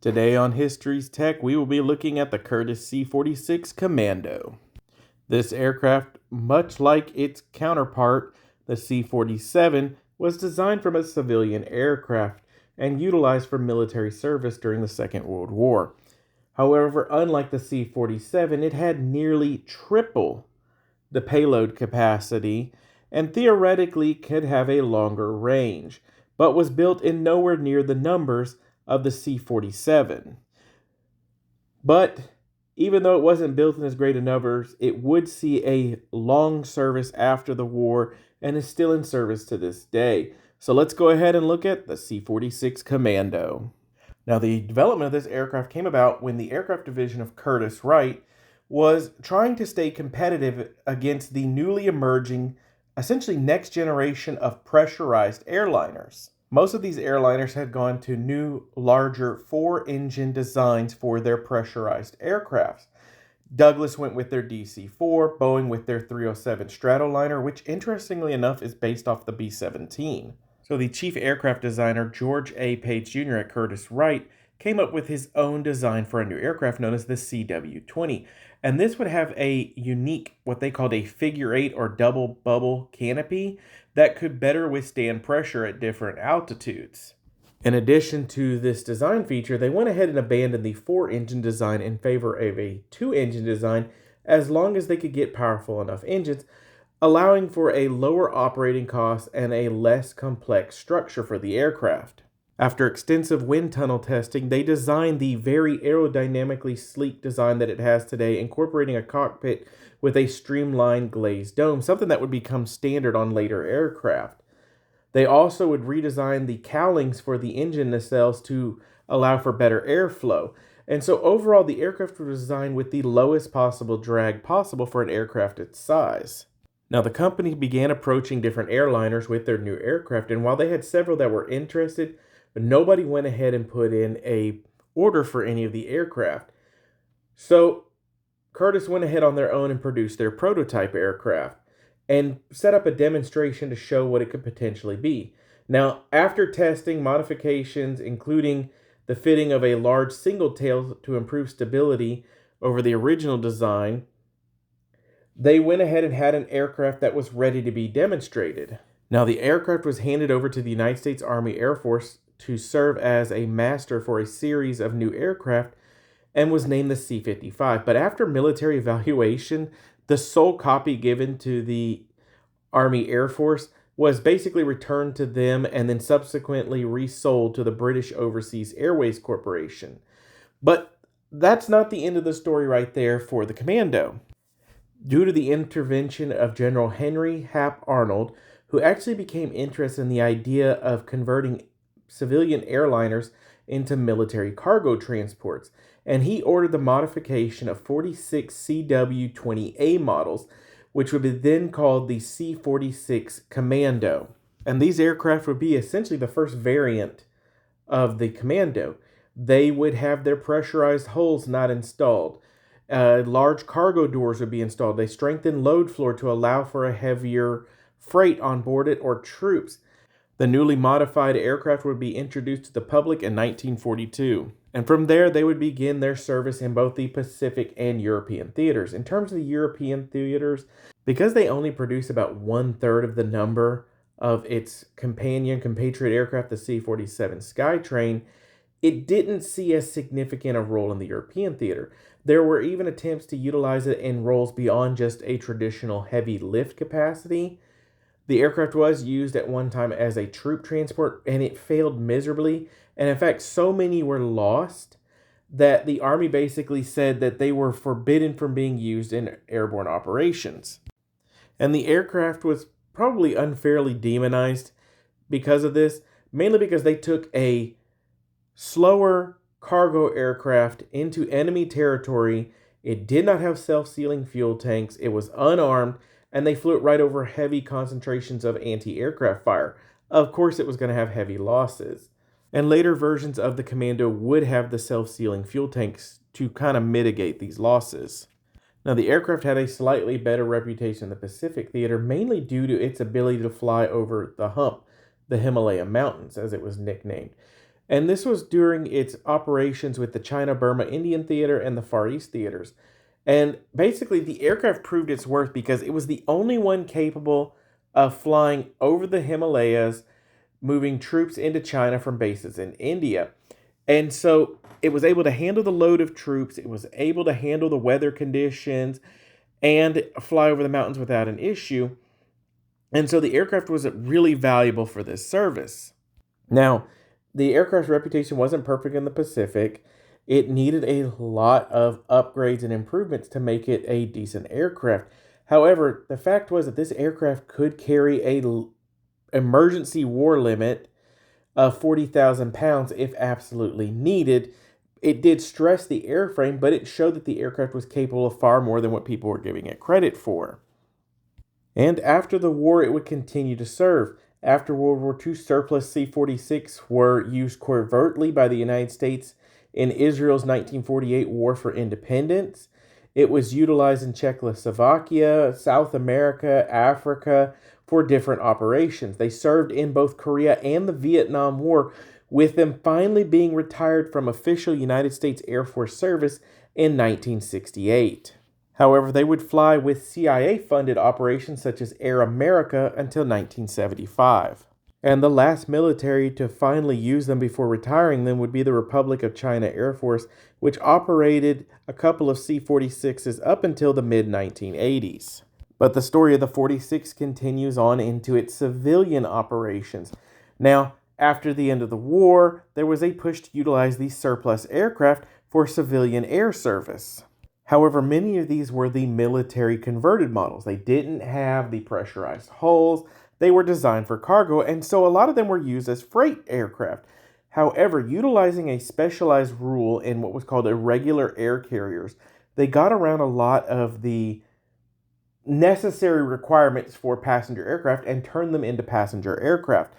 Today on History's Tech, we will be looking at the Curtiss C-46 Commando. This aircraft, much like its counterpart, the C-47, was designed from a civilian aircraft and utilized for military service during the Second World War. However, unlike the C-47, it had nearly triple the payload capacity and theoretically could have a longer range, but was built in nowhere near the numbers of the C-47. But even though it wasn't built in as great a numbers, it would see a long service after the war and is still in service to this day. So let's go ahead and look at the C-46 Commando. Now, the development of this aircraft came about when the aircraft division of Curtiss Wright was trying to stay competitive against the newly emerging, essentially next generation of pressurized airliners. Most of these airliners had gone to new, larger four-engine designs for their pressurized aircrafts. Douglas went with their DC-4, Boeing with their 307 Stratoliner, which interestingly enough is based off the B-17. So the chief aircraft designer, George A. Page Jr. at Curtiss Wright, came up with his own design for a new aircraft known as the CW-20. And this would have a unique, what they called a figure eight or double bubble canopy that could better withstand pressure at different altitudes. In addition to this design feature, they went ahead and abandoned the four-engine design in favor of a two-engine design as long as they could get powerful enough engines, allowing for a lower operating cost and a less complex structure for the aircraft. After extensive wind tunnel testing, they designed the very aerodynamically sleek design that it has today, incorporating a cockpit with a streamlined glazed dome, something that would become standard on later aircraft. They also would redesign the cowlings for the engine nacelles to allow for better airflow. And so overall, the aircraft was designed with the lowest possible drag possible for an aircraft its size. Now, the company began approaching different airliners with their new aircraft, and while they had several that were interested, nobody went ahead and put in a order for any of the aircraft. So Curtiss went ahead on their own and produced their prototype aircraft and set up a demonstration to show what it could potentially be. Now, after testing modifications, including the fitting of a large single tail to improve stability over the original design, they went ahead and had an aircraft that was ready to be demonstrated. Now, the aircraft was handed over to the United States Army Air Force to serve as a master for a series of new aircraft and was named the C-55. But after military evaluation, the sole copy given to the Army Air Force was basically returned to them and then subsequently resold to the British Overseas Airways Corporation. But that's not the end of the story right there for the Commando. Due to the intervention of General Henry Hap Arnold, who actually became interested in the idea of converting civilian airliners into military cargo transports, and he ordered the modification of 46 CW-20A models, which would be then called the C-46 Commando. And these aircraft would be essentially the first variant of the Commando. They would have their pressurized hulls not installed. Large cargo doors would be installed. They strengthened load floor to allow for a heavier freight on board it or troops. The newly modified aircraft would be introduced to the public in 1942. And from there, they would begin their service in both the Pacific and European theaters. In terms of the European theaters, because they only produce about 1/3 of the number of its compatriot aircraft, the C-47 Skytrain, it didn't see as significant a role in the European theater. There were even attempts to utilize it in roles beyond just a traditional heavy lift capacity. The aircraft was used at one time as a troop transport, and it failed miserably. And in fact, so many were lost that the Army basically said that they were forbidden from being used in airborne operations. And the aircraft was probably unfairly demonized because of this, mainly because they took a slower cargo aircraft into enemy territory. It did not have self-sealing fuel tanks. It was unarmed, and they flew it right over heavy concentrations of anti-aircraft fire. Of course, it was going to have heavy losses. And later versions of the Commando would have the self-sealing fuel tanks to kind of mitigate these losses. Now, the aircraft had a slightly better reputation in the Pacific theater, mainly due to its ability to fly over the hump, the Himalaya Mountains, as it was nicknamed. And this was during its operations with the China-Burma Indian Theater and the Far East theaters. And basically, the aircraft proved its worth because it was the only one capable of flying over the Himalayas, moving troops into China from bases in India. And so it was able to handle the load of troops, it was able to handle the weather conditions, and fly over the mountains without an issue. And so the aircraft was really valuable for this service. Now, the aircraft's reputation wasn't perfect in the Pacific. It needed a lot of upgrades and improvements to make it a decent aircraft. However, the fact was that this aircraft could carry a emergency war limit of 40,000 pounds if absolutely needed. It did stress the airframe, but it showed that the aircraft was capable of far more than what people were giving it credit for. And after the war, it would continue to serve. After World War II, surplus C-46 were used covertly by the United States in Israel's 1948 War for Independence. It was utilized in Czechoslovakia, South America, Africa for different operations. They served in both Korea and the Vietnam War, with them finally being retired from official United States Air Force service in 1968. However, they would fly with CIA-funded operations such as Air America until 1975. And the last military to finally use them before retiring them would be the Republic of China Air Force, which operated a couple of C-46s up until the mid-1980s. But the story of the 46 continues on into its civilian operations. Now, after the end of the war, there was a push to utilize these surplus aircraft for civilian air service. However, many of these were the military converted models. They didn't have the pressurized hulls. They were designed for cargo, and so a lot of them were used as freight aircraft. However, utilizing a specialized rule in what was called irregular air carriers, they got around a lot of the necessary requirements for passenger aircraft and turned them into passenger aircraft.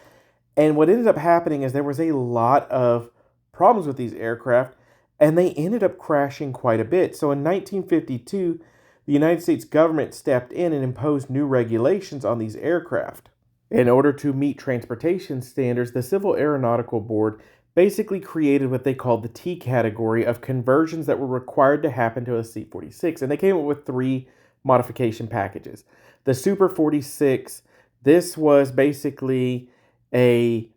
And what ended up happening is there was a lot of problems with these aircraft, and they ended up crashing quite a bit. So in 1952, the United States government stepped in and imposed new regulations on these aircraft. In order to meet transportation standards, the Civil Aeronautical Board basically created what they called the T category of conversions that were required to happen to a C-46. And they came up with 3 modification packages. The Super 46, this was basically a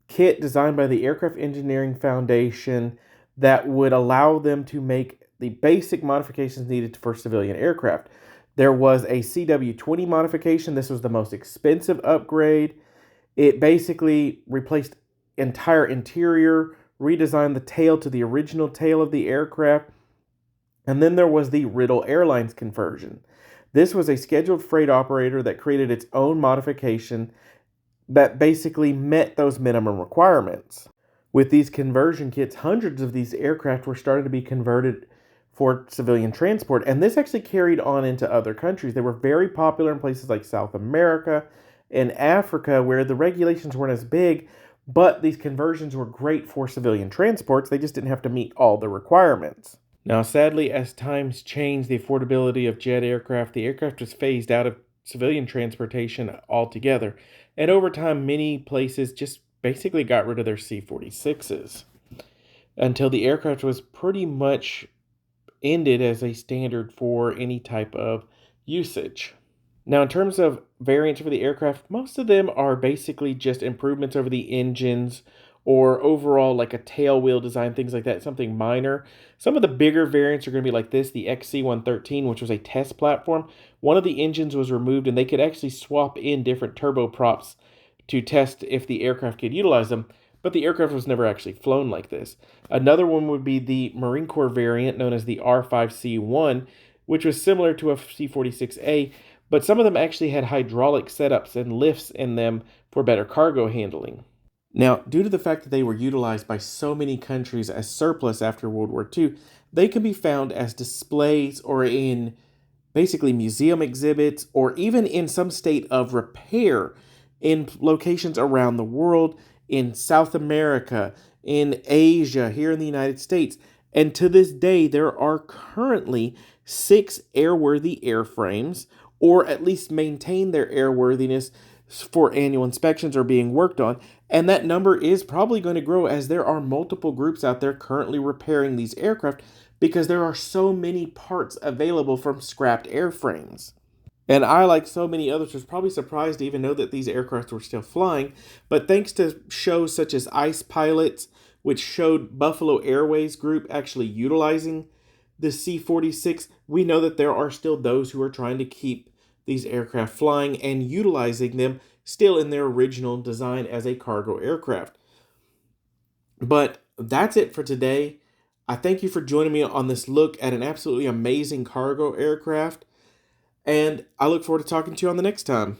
kit designed by the Aircraft Engineering Foundation that would allow them to make the basic modifications needed for civilian aircraft. There was a CW-20 modification. This was the most expensive upgrade. It basically replaced entire interior, redesigned the tail to the original tail of the aircraft. And then there was the Riddle Airlines conversion. This was a scheduled freight operator that created its own modification that basically met those minimum requirements. With these conversion kits, hundreds of these aircraft were starting to be converted for civilian transport, and this actually carried on into other countries. They were very popular in places like South America and Africa, where the regulations weren't as big, but these conversions were great for civilian transports. They just didn't have to meet all the requirements. Now, sadly, as times changed the affordability of jet aircraft, the aircraft was phased out of civilian transportation altogether, and over time, many places just basically got rid of their C-46s until the aircraft was pretty much ended as a standard for any type of usage. Now, in terms of variants for the aircraft, most of them are basically just improvements over the engines or overall like a tail wheel design, things like that, something minor. Some of the bigger variants are going to be like this, the XC-113, which was a test platform. One of the engines was removed and they could actually swap in different turboprops to test if the aircraft could utilize them, but the aircraft was never actually flown like this. Another one would be the Marine Corps variant known as the R5C1, which was similar to a C-46A, but some of them actually had hydraulic setups and lifts in them for better cargo handling. Now, due to the fact that they were utilized by so many countries as surplus after World War II, they can be found as displays or in basically museum exhibits or even in some state of repair in locations around the world, in South America, in Asia, here in the United States. And to this day, there are currently 6 airworthy airframes, or at least maintain their airworthiness for annual inspections or being worked on. And that number is probably going to grow as there are multiple groups out there currently repairing these aircraft because there are so many parts available from scrapped airframes. And I, like so many others, was probably surprised to even know that these aircraft were still flying. But thanks to shows such as Ice Pilots, which showed Buffalo Airways Group actually utilizing the C-46, we know that there are still those who are trying to keep these aircraft flying and utilizing them still in their original design as a cargo aircraft. But that's it for today. I thank you for joining me on this look at an absolutely amazing cargo aircraft. And I look forward to talking to you on the next time.